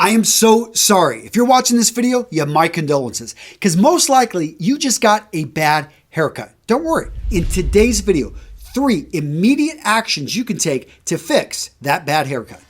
I am so sorry. If you're watching this video, you have my condolences, because most likely you just got a bad haircut. Don't worry. In today's video, 3 immediate actions you can take to fix that bad haircut.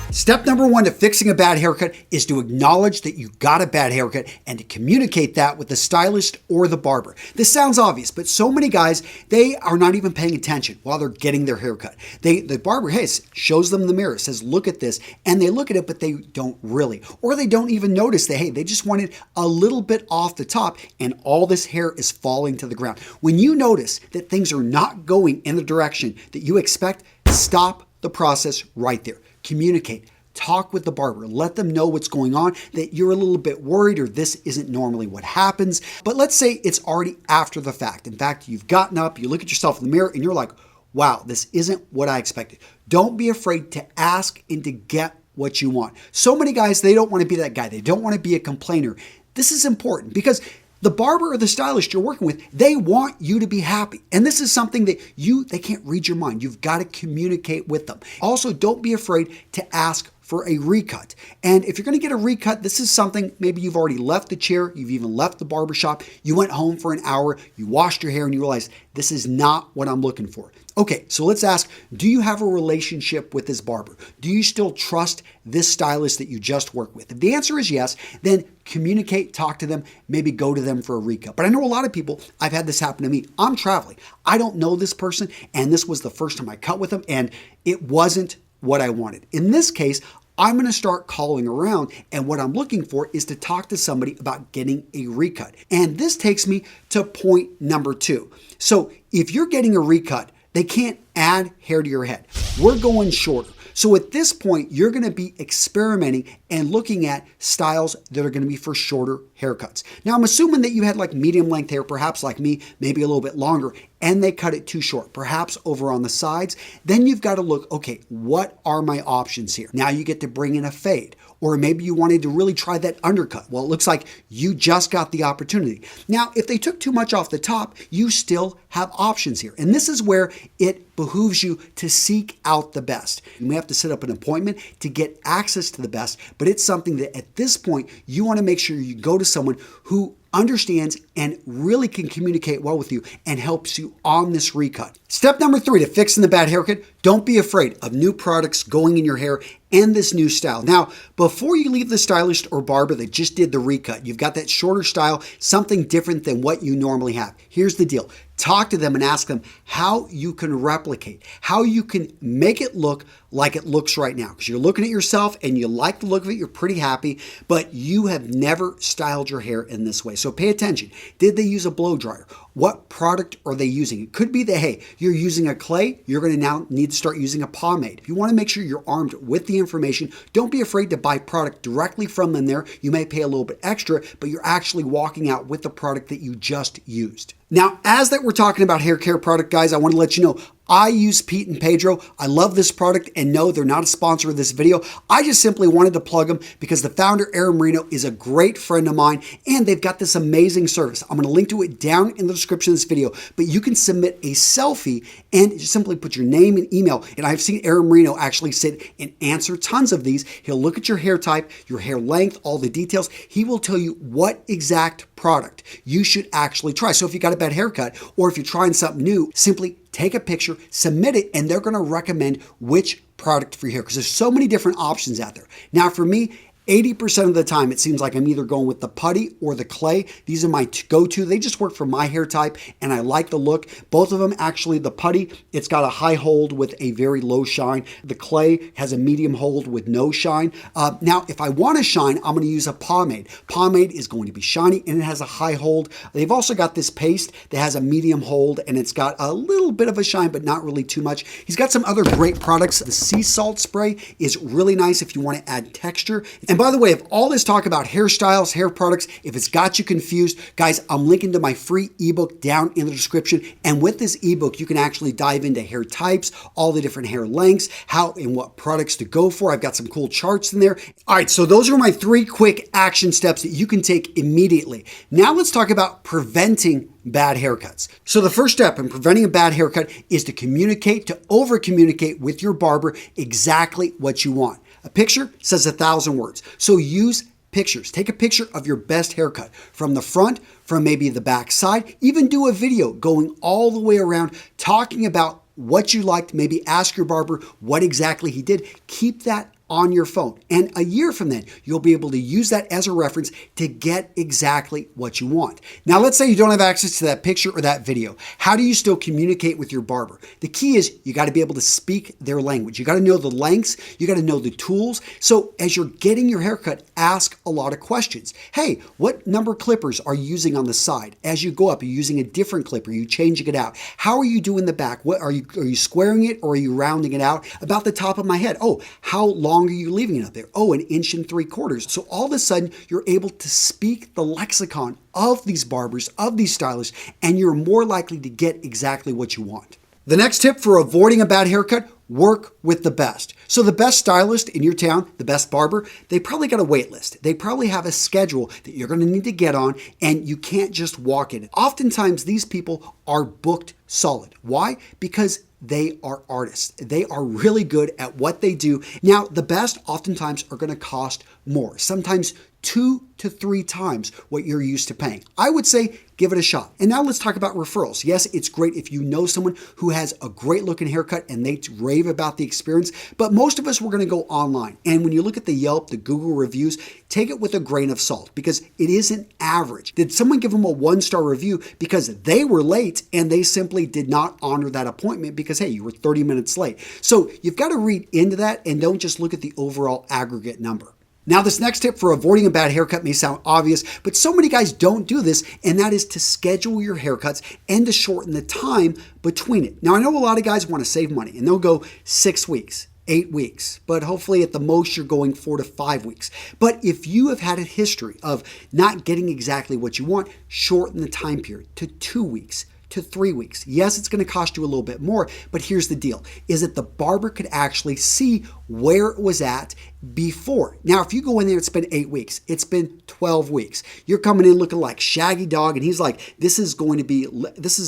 Step number 1 to fixing a bad haircut is to acknowledge that you got a bad haircut and to communicate that with the stylist or the barber. This sounds obvious, but so many guys, they are not even paying attention while they're getting their haircut. The barber shows them the mirror, says, look at this, and they look at it, but they don't really. Or they don't even notice that, hey, they just want it a little bit off the top and all this hair is falling to the ground. When you notice that things are not going in the direction that you expect, stop the process right there. Communicate. Talk with the barber. Let them know what's going on, that you're a little bit worried or this isn't normally what happens. But let's say it's already after the fact. In fact, you've gotten up, you look at yourself in the mirror and you're like, wow, this isn't what I expected. Don't be afraid to ask and to get what you want. So many guys, they don't want to be that guy. They don't want to be a complainer. This is important because the barber or the stylist you're working with, they want you to be happy. And this is something that they can't read your mind. You've got to communicate with them. Also, don't be afraid to ask for a recut. And if you're going to get a recut, this is something, maybe you've already left the chair, you've even left the barbershop, you went home for an hour, you washed your hair and you realize this is not what I'm looking for. Okay, so let's ask, do you have a relationship with this barber? Do you still trust this stylist that you just worked with? If the answer is yes, then communicate, talk to them, maybe go to them for a recut. But I know a lot of people, I've had this happen to me. I'm traveling. I don't know this person, and this was the first time I cut with them, and it wasn't what I wanted. In this case, I'm going to start calling around, and what I'm looking for is to talk to somebody about getting a recut. And this takes me to point number 2. So if you're getting a recut, they can't add hair to your head. We're going shorter. So at this point, you're going to be experimenting and looking at styles that are going to be for shorter haircuts. Now, I'm assuming that you had like medium length hair, perhaps like me, maybe a little bit longer, and they cut it too short, perhaps over on the sides. Then you've got to look, okay, what are my options here? Now you get to bring in a fade. Or maybe you wanted to really try that undercut. Well, it looks like you just got the opportunity. Now, if they took too much off the top, you still have options here. And this is where it behooves you to seek out the best. You may have to set up an appointment to get access to the best, but it's something that at this point, you want to make sure you go to someone who understands and really can communicate well with you and helps you on this recut. Step number 3 to fixing the bad haircut, don't be afraid of new products going in your hair and this new style. Now, before you leave the stylist or barber that just did the recut, you've got that shorter style, something different than what you normally have. Here's the deal. Talk to them and ask them how you can replicate, how you can make it look like it looks right now. Because you're looking at yourself and you like the look of it, you're pretty happy, but you have never styled your hair in this way. So pay attention. Did they use a blow dryer? What product are they using? It could be that, hey, you're using a clay, you're going to now need to start using a pomade. If you want to make sure you're armed with the information, don't be afraid to buy product directly from them there. You may pay a little bit extra, but you're actually walking out with the product that you just used. Now, as that we're talking about hair care product, guys, I want to let you know, I use Pete and Pedro. I love this product, and no, they're not a sponsor of this video. I just simply wanted to plug them because the founder, Aaron Marino, is a great friend of mine, and they've got this amazing service. I'm going to link to it down in the description of this video, but you can submit a selfie and just simply put your name and email. And I've seen Aaron Marino actually sit and answer tons of these. He'll look at your hair type, your hair length, all the details. He will tell you what exact product you should actually try. So if you got a bad haircut or if you're trying something new, simply take a picture, submit it, and they're going to recommend which product for your hair because there's so many different options out there. Now, for me, 80% of the time, it seems like I'm either going with the putty or the clay. These are my go-to. They just work for my hair type, and I like the look. Both of them, actually, the putty, it's got a high hold with a very low shine. The clay has a medium hold with no shine. Now, if I want to shine, I'm going to use a pomade. Pomade is going to be shiny, and it has a high hold. They've also got this paste that has a medium hold, and it's got a little bit of a shine, but not really too much. He's got some other great products. The sea salt spray is really nice if you want to add texture. And by the way, if all this talk about hairstyles, hair products, if it's got you confused, guys, I'm linking to my free ebook down in the description. And with this ebook, you can actually dive into hair types, all the different hair lengths, how and what products to go for. I've got some cool charts in there. All right, so those are my 3 quick action steps that you can take immediately. Now let's talk about preventing bad haircuts. So the first step in preventing a bad haircut is to over communicate with your barber exactly what you want. A picture says 1,000 words. So use pictures. Take a picture of your best haircut from the front, from maybe the back side. Even do a video going all the way around talking about what you liked. Maybe ask your barber what exactly he did. Keep that on your phone. And a year from then, you'll be able to use that as a reference to get exactly what you want. Now, let's say you don't have access to that picture or that video. How do you still communicate with your barber? The key is you got to be able to speak their language. You got to know the lengths. You got to know the tools. So as you're getting your haircut, ask a lot of questions. Hey, what number clippers are you using on the side? As you go up, are you using a different clipper? Are you changing it out? How are you doing the back? What are you squaring it or are you rounding it out? About the top of my head. Oh, how long are you leaving it up there? Oh, 1 3/4 inches. So all of a sudden, you're able to speak the lexicon of these barbers, of these stylists, and you're more likely to get exactly what you want. The next tip for avoiding a bad haircut, work with the best. So the best stylist in your town, the best barber, they probably got a wait list. They probably have a schedule that you're going to need to get on, and you can't just walk in. Oftentimes, these people are booked solid. Why? Because they are artists. They are really good at what they do. Now, the best oftentimes are going to cost more, sometimes 2 to 3 times what you're used to paying. I would say give it a shot. And now let's talk about referrals. Yes, it's great if you know someone who has a great looking haircut and they rave about the experience, but most of us, we're going to go online. And when you look at the Yelp, the Google reviews, take it with a grain of salt because it isn't average. Did someone give them a 1-star review because they were late and they simply did not honor that appointment because, hey, you were 30 minutes late? So you've got to read into that and don't just look at the overall aggregate number. Now, this next tip for avoiding a bad haircut may sound obvious, but so many guys don't do this, and that is to schedule your haircuts and to shorten the time between it. Now, I know a lot of guys want to save money, and they'll go 6 weeks, 8 weeks, but hopefully at the most you're going 4 to 5 weeks. But if you have had a history of not getting exactly what you want, shorten the time period to 2 weeks. To 3 weeks. Yes, it's going to cost you a little bit more, but here's the deal, is that the barber could actually see where it was at before. Now, if you go in there, it's been 8 weeks, it's been 12 weeks. You're coming in looking like Shaggy Dog, and he's like, this is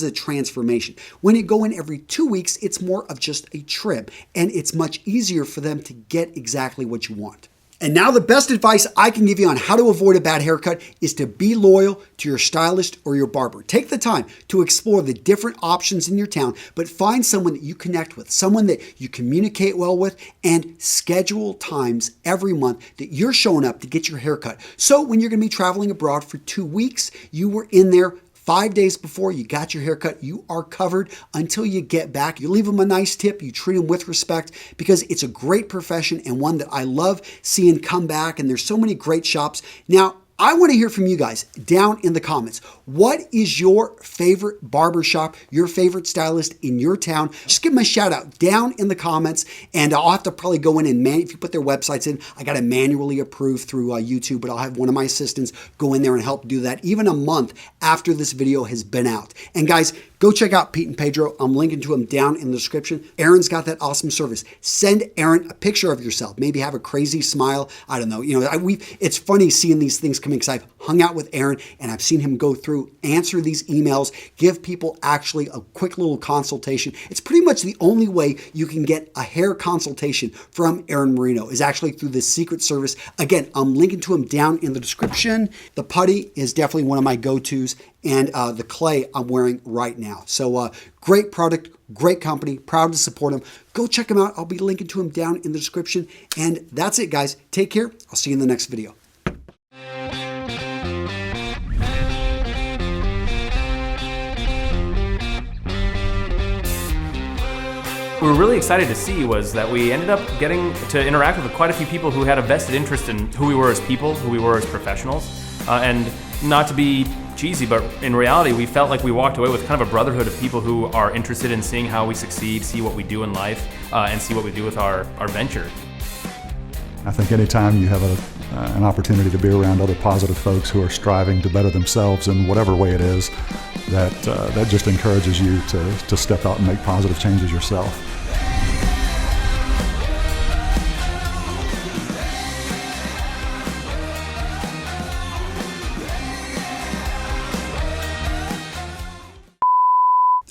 a transformation. When you go in every 2 weeks, it's more of just a trim, and it's much easier for them to get exactly what you want. And now the best advice I can give you on how to avoid a bad haircut is to be loyal to your stylist or your barber. Take the time to explore the different options in your town, but find someone that you connect with, someone that you communicate well with, and schedule times every month that you're showing up to get your haircut. So when you're going to be traveling abroad for 2 weeks, you were in there 5 days before you got your haircut, you are covered until you get back. You leave them a nice tip, you treat them with respect because it's a great profession and one that I love seeing come back, and there's so many great shops. Now, I want to hear from you guys down in the comments. What is your favorite barbershop, your favorite stylist in your town? Just give them a shout out down in the comments, and I'll have to probably go in and if you put their websites in, I got to manually approve through YouTube, but I'll have one of my assistants go in there and help do that even a month after this video has been out. And guys, go check out Pete and Pedro. I'm linking to them down in the description. Aaron's got that awesome service. Send Aaron a picture of yourself. Maybe have a crazy smile. I don't know. It's funny seeing these things coming because I've hung out with Aaron and I've seen him go through, answer these emails, give people actually a quick little consultation. It's pretty much the only way you can get a hair consultation from Aaron Marino is actually through this secret service. Again, I'm linking to him down in the description. The putty is definitely one of my go-tos, and the clay I'm wearing right now. So great product, great company, proud to support them. Go check them out. I'll be linking to them down in the description. And that's it, guys. Take care. I'll see you in the next video. What we were really excited to see was that we ended up getting to interact with quite a few people who had a vested interest in who we were as people, who we were as professionals, and not to be cheesy, but in reality, we felt like we walked away with kind of a brotherhood of people who are interested in seeing how we succeed, see what we do in life, and see what we do with our venture. I think anytime you have an opportunity to be around other positive folks who are striving to better themselves in whatever way it is, that just encourages you to step out and make positive changes yourself.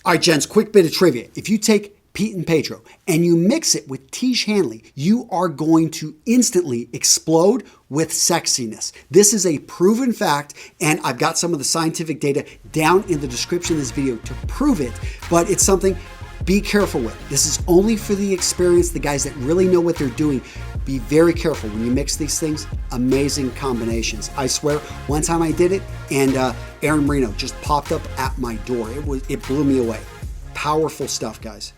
All right, gents, quick bit of trivia. If you take Pete and Pedro and you mix it with Tiege Hanley, you are going to instantly explode with sexiness. This is a proven fact, and I've got some of the scientific data down in the description of this video to prove it, but it's something be careful with. This is only for the experienced, the guys that really know what they're doing. Be very careful when you mix these things. Amazing combinations. I swear, one time I did it, and Aaron Marino just popped up at my door. It blew me away. Powerful stuff, guys.